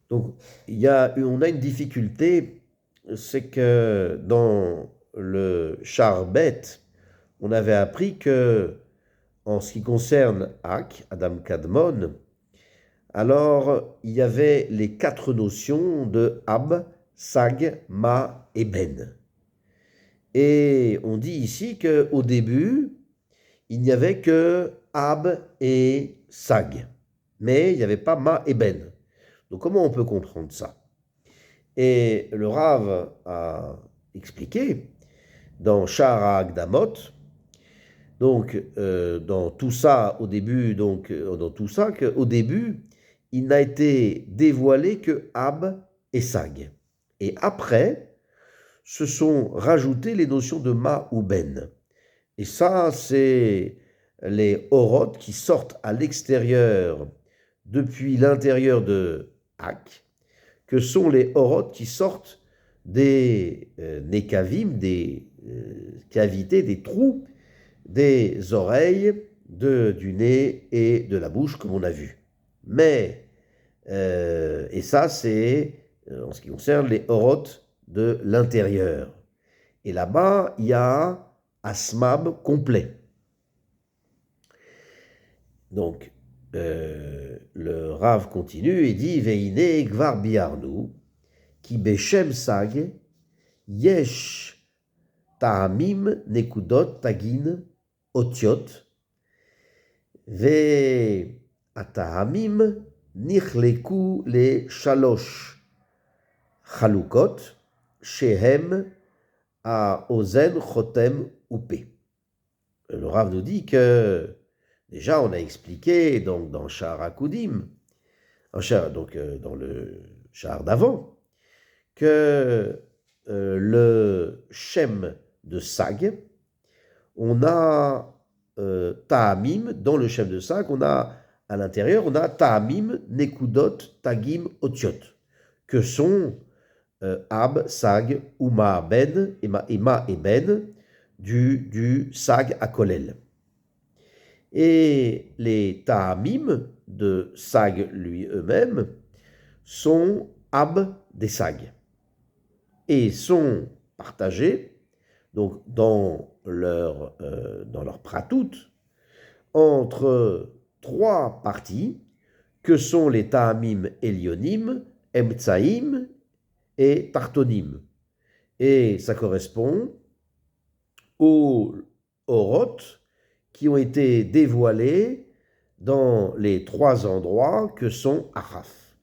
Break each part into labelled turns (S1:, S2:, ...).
S1: Donc, on a une difficulté, c'est que dans le charbet, on avait appris que, en ce qui concerne Adam Kadmon, alors il y avait les quatre notions de Ab, Sag, Ma et Ben. Et on dit ici qu'au début, il n'y avait que Ab et Sag, mais il n'y avait pas Ma et Ben. Donc comment on peut comprendre ça? Et le Rav a expliqué dans Shara Agdamot, donc dans tout ça au début, dans tout ça qu'au début, il n'a été dévoilé que Ab et Sag. Et après, se sont rajoutées les notions de Ma ou Ben. Et ça, c'est les orotes qui sortent à l'extérieur depuis l'intérieur de Ak, que sont les orotes qui sortent des nekavim, des cavités, des trous des oreilles, du nez et de la bouche, comme on a vu. Mais, et ça, c'est en ce qui concerne les orotes de l'intérieur. Et là-bas, il y a Asmab complet. Donc, le Rav continue et dit Veine gvar biarnu, ki beshem sag, yesh ta'amim nekudot tagin otiot, ve ata'amim nichleku le shalosh chalukot, shehem a ozen chotem upé. Le Rav nous dit que déjà, on a expliqué donc dans Sha'ar HaKudim, dans le Sha'ar d'avant, que le Shem de Sag, on a Ta'amim, dans le Shem de Sag, on a à l'intérieur, on a Ta'amim, Nekudot, Tagim, Otiot, que sont Ab, Sag, Uma, Ben, Ema et Ben, du Sag à Kolel. Et les Ta'amim de Sag lui eux-mêmes sont Ab des Sag et sont partagés donc dans leur pratout entre trois parties que sont les Ta'amim Elionim, Emtsaim et Tartonim. Et ça correspond aux Orot qui ont été dévoilés dans les trois endroits que sont Araf,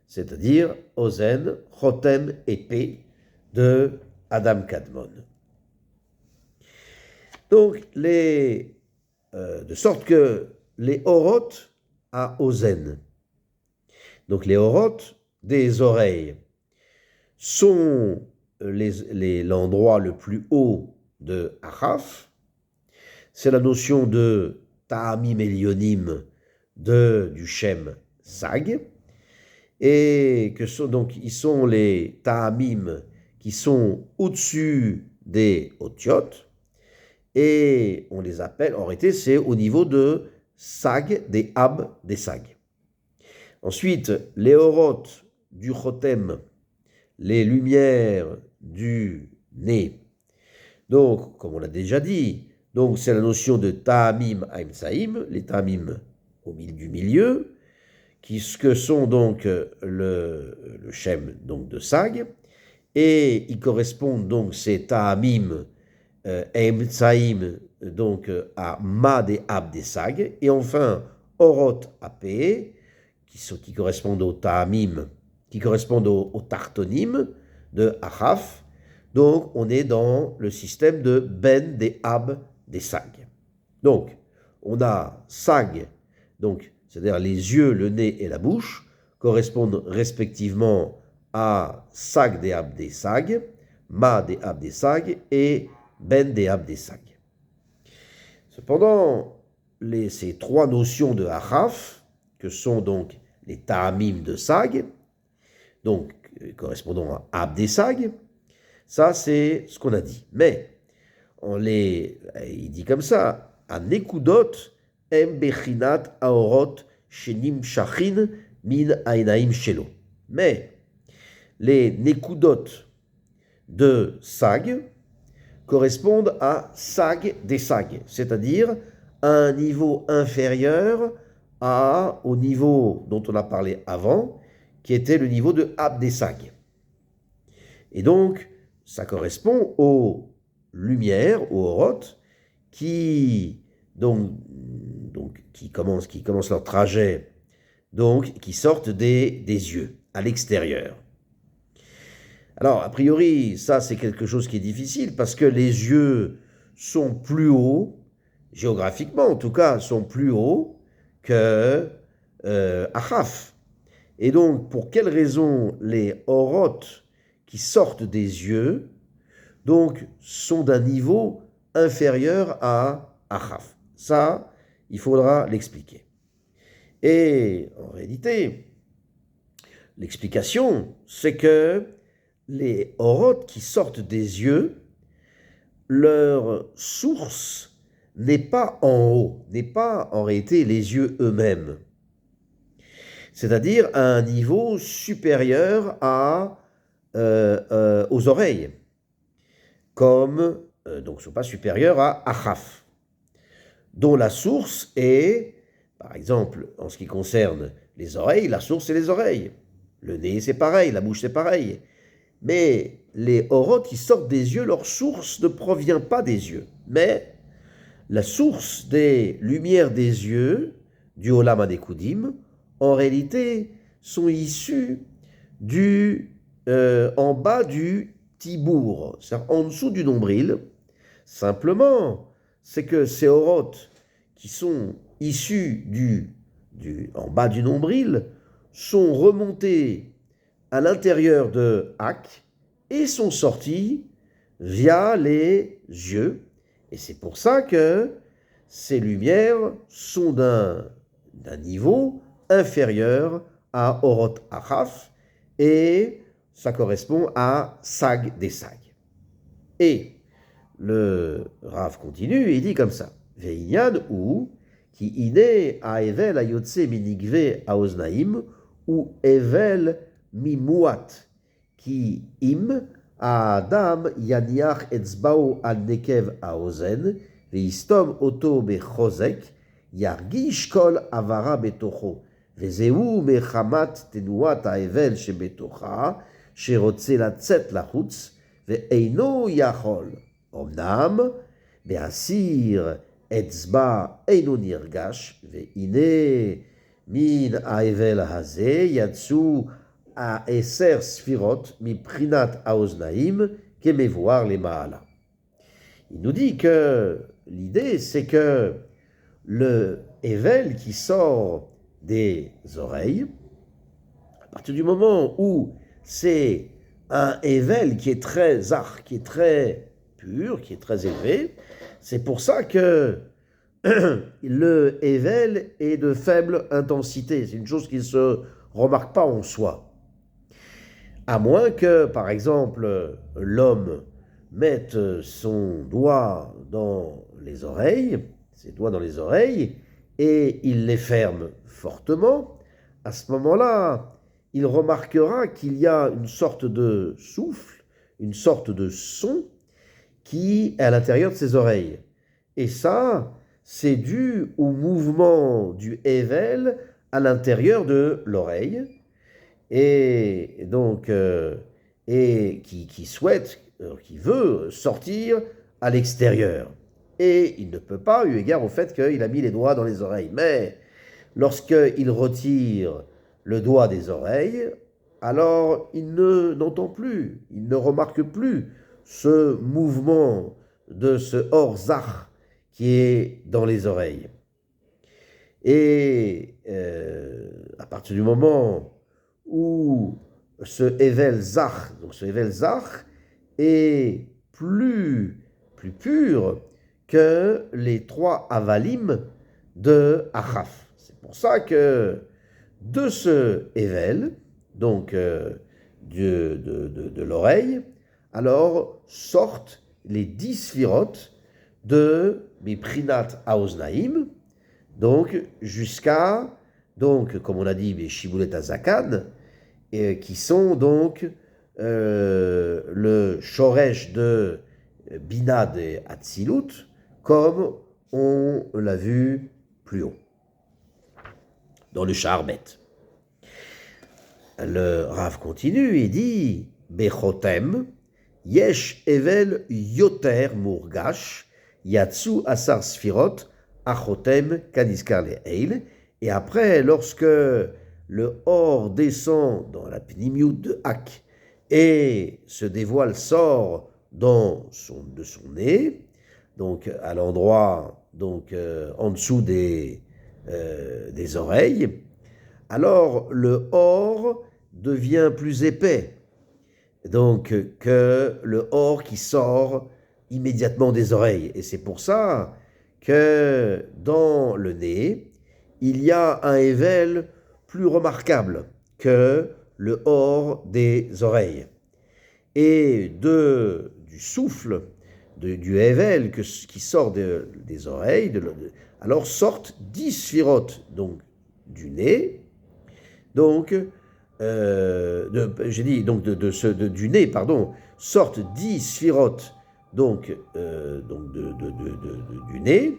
S1: c'est-à-dire Ozen, Chotem et P de Adam Kadmon. Donc, de sorte que les Orot à Ozen, donc les Orot des oreilles, sont l'endroit le plus haut de Araf. C'est la notion de Ta'amim Elionim du Shem Sag, et donc ils sont les Ta'amim qui sont au-dessus des Otiot, et on les appelle, en réalité, c'est au niveau de Sag, des Ab, des Sag. Ensuite, les Orot du Chotem, les lumières du nez. Donc, comme on l'a déjà dit, donc c'est la notion de Ta'amim Aimsaim, les Ta'amim du milieu, que sont donc le Shem donc de Sag, et ils correspondent donc ces Ta'amim Aimsaim donc à Ma des Ab des Sag, et enfin Orot Apé, qui correspondent au Ta'amim, qui correspondent au Tartonim de Achaf. Donc on est dans le système de Ben des Ab des Sag. Donc, on a Sag, donc c'est-à-dire les yeux, le nez et la bouche, correspondent respectivement à Sag des Ab des Sag, Ma des Ab des Sag et Ben des Ab des Sag. Cependant, ces trois notions de Achaf, que sont donc les Ta'amim de Sag, donc correspondant à Ab des Sag, ça c'est ce qu'on a dit. Mais il dit comme ça, Anekudot em bechinat aorot shenim shachin min ainaim shelo. Mais les Nekudot de Sag correspondent à Sag des Sag, c'est-à-dire à un niveau inférieur au niveau dont on a parlé avant, qui était le niveau de Ab des Sag. Et donc, ça correspond aux lumières, aux Oroth, qui commencent leur trajet, donc qui sortent des yeux, à l'extérieur. Alors, a priori, ça c'est quelque chose qui est difficile, parce que les yeux sont plus hauts, géographiquement en tout cas, sont plus hauts que Achaf. Et donc, pour quelle raison les Oroth qui sortent des yeux, donc, sont d'un niveau inférieur à Achaf? Ça, il faudra l'expliquer. Et en réalité, l'explication, c'est que les Oroth qui sortent des yeux, leur source n'est pas en haut, n'est pas en réalité les yeux eux-mêmes. C'est-à-dire à un niveau supérieur aux oreilles, comme, donc ne sont pas supérieurs à Achaf, dont la source est, par exemple, en ce qui concerne les oreilles, la source c'est les oreilles. Le nez c'est pareil, la bouche c'est pareil. Mais les Oroth qui sortent des yeux, leur source ne provient pas des yeux. Mais la source des lumières des yeux, du Olam HaNekudim, en réalité, sont issues en bas du tibour, c'est-à-dire en dessous du nombril. Simplement, c'est que ces Oroth qui sont issus en bas du nombril sont remontés à l'intérieur de Ak et sont sortis via les yeux. Et c'est pour ça que ces lumières sont d'un niveau inférieur à Oroth Achaf, et ça correspond à Sag des Sag. Et le Rav continue et il dit comme ça: Ve'inyan ou ki ine ha'evel ha'yotze minigve ha'oznaim ou evel mimuat ki im ha'adam yaniach etzbao al nekev ha'ozen ve'istom oto bechozek yargish kol avara betocho וזהו מחמת תנועת האבל שבתוכה, שרוצה לצאת לחוץ, ואינו יכול. אמנם, בהסיר אצבע אינו נרגש, והנה מן האבל הזה יצאו 10 ספירות מבחינת האוזניים כמבואר למעלה. Il nous dit que l'idée, c'est que le Evel qui sort des oreilles, à partir du moment où c'est un Evel qui est très qui est très pur, qui est très élevé, c'est pour ça que le Evel est de faible intensité. C'est une chose qui ne se remarque pas en soi. À moins que, par exemple, l'homme mette son doigt dans les oreilles, ses doigts dans les oreilles, et il les ferme fortement. À ce moment-là, il remarquera qu'il y a une sorte de souffle, une sorte de son qui est à l'intérieur de ses oreilles. Et ça, c'est dû au mouvement du Evel à l'intérieur de l'oreille, et donc qui souhaite, qui veut sortir à l'extérieur. Et il ne peut pas, eu égard au fait qu'il a mis les doigts dans les oreilles. Mais lorsqu'il retire le doigt des oreilles, alors il n'entend plus, il ne remarque plus ce mouvement de ce Or-Zach qui est dans les oreilles. Et à partir du moment où ce Evel Zach, donc ce Evel Zach, est plus pur que les 3 avalim de Achaf. C'est pour ça que de ce Evel, donc de l'oreille, alors sortent les 10 sphirotes de Miprinat Haoznaim, donc jusqu'à, donc comme on a dit, Shiboulet Azakan, qui sont donc le Shoresh de Bina de Hatzilut, comme on l'a vu plus haut, dans le Sha'ar Bet. Le Rav continue et dit Bechotem, Yesh Evel Yoter Murgash, Yatsu Asar Sfirot, Achotem Kadiskar Le'eil. Et après, lorsque le Or descend dans la Pnimiut de Hak et se dévoile, sort de son nez, donc à l'endroit, donc en dessous des oreilles, alors le Or devient plus épais, donc que le Or qui sort immédiatement des oreilles. Et c'est pour ça que dans le nez, il y a un Hével plus remarquable que le Or des oreilles. Et du souffle, du Hével qui sort des oreilles, alors sortent 10 sphirotes, donc du nez, donc, j'ai dit, donc du nez, pardon, sortent 10 sphirotes, donc du nez,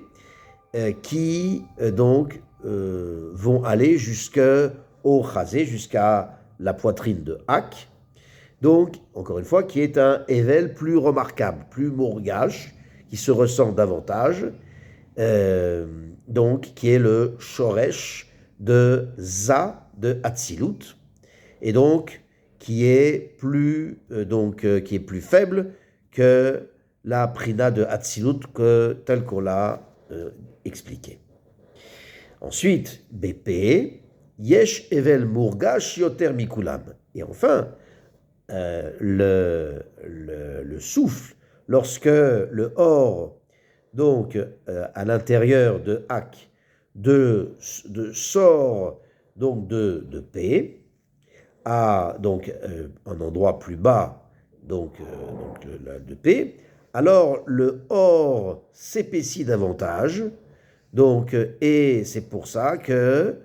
S1: qui donc vont aller jusqu'au chazé, jusqu'à la poitrine de Hak. Donc, encore une fois, qui est un Hével plus remarquable, plus mourgache, qui se ressent davantage, donc qui est le Shoresh de Za de Hatzilut, et donc qui est plus faible que la Prina de Hatzilut telle qu'on l'a expliqué. Ensuite, BP, Yesh Evel Murgash Yoter Mikulam. Et enfin, le souffle, lorsque le Or, donc à l'intérieur de Hak, sort donc de P, à donc un endroit plus bas, de P, alors le Or s'épaissit davantage, donc, et c'est pour ça que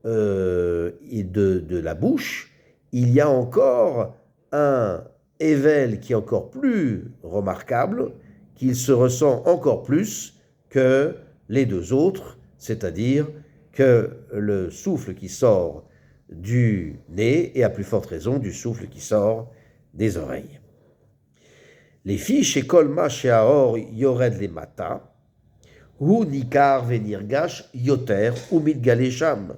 S1: de la bouche, il y a encore un Hével qui est encore plus remarquable, qu'il se ressent encore plus que les deux autres, c'est-à-dire que le souffle qui sort du nez et à plus forte raison du souffle qui sort des oreilles. Les filles chez Kolma chez Aor Yored les Mata, Hu Nikar Venirgash Yoter ou Midgalesham,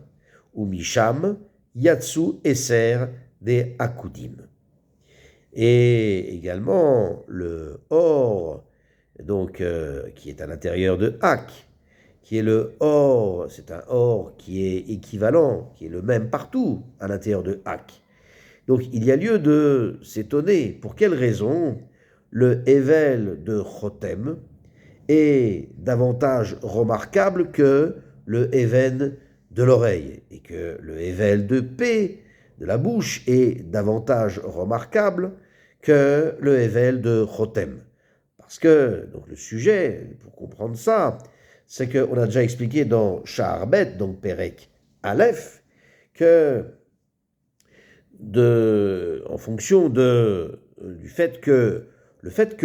S1: ou Misham Yatsu Eser de Akudim. Et également le Or, donc qui est à l'intérieur de Hak, qui est le Or, c'est un Or qui est équivalent, qui est le même partout à l'intérieur de Hak. Donc il y a lieu de s'étonner. Pour quelle raison le Hével de Chotem est davantage remarquable que le Héven de l'oreille, et que le Hével de P, de la bouche, est davantage remarquable que le Hével de Chotem. Parce que, donc le sujet, pour comprendre ça, c'est qu'on a déjà expliqué dans Sha'ar Bet, donc Perek Aleph, que en fonction du fait que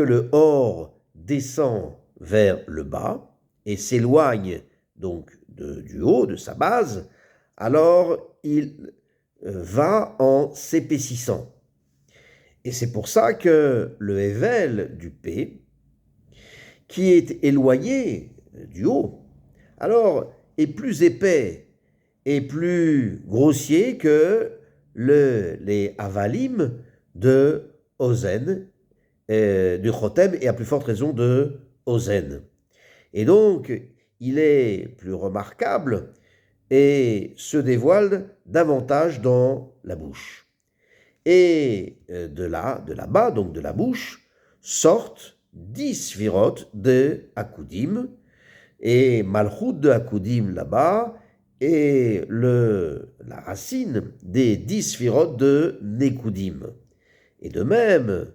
S1: le Or descend vers le bas et s'éloigne donc du haut, de sa base, alors il va en s'épaississant. Et c'est pour ça que le Hével du P, qui est éloigné du haut, alors est plus épais et plus grossier que les Avalim de Ozen, du Chotem, et à plus forte raison de Ozen. Et donc, il est plus remarquable et se dévoile davantage dans la bouche. Et de là-bas, donc de la bouche, sortent 10 sphirotes de Akudim, et Malchut de Akudim là-bas est la racine des 10 sphirotes de Nekudim. Et de même,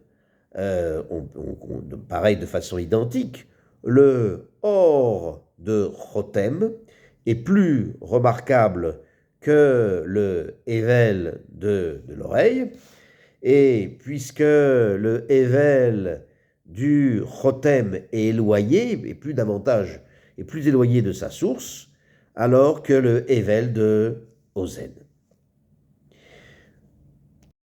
S1: pareil de façon identique, le Or de Chotem est plus remarquable que le Hevel de l'oreille, et puisque le Hevel du Chotem est éloigné, et plus davantage, et plus éloigné de sa source, alors que le Hevel de Ozen.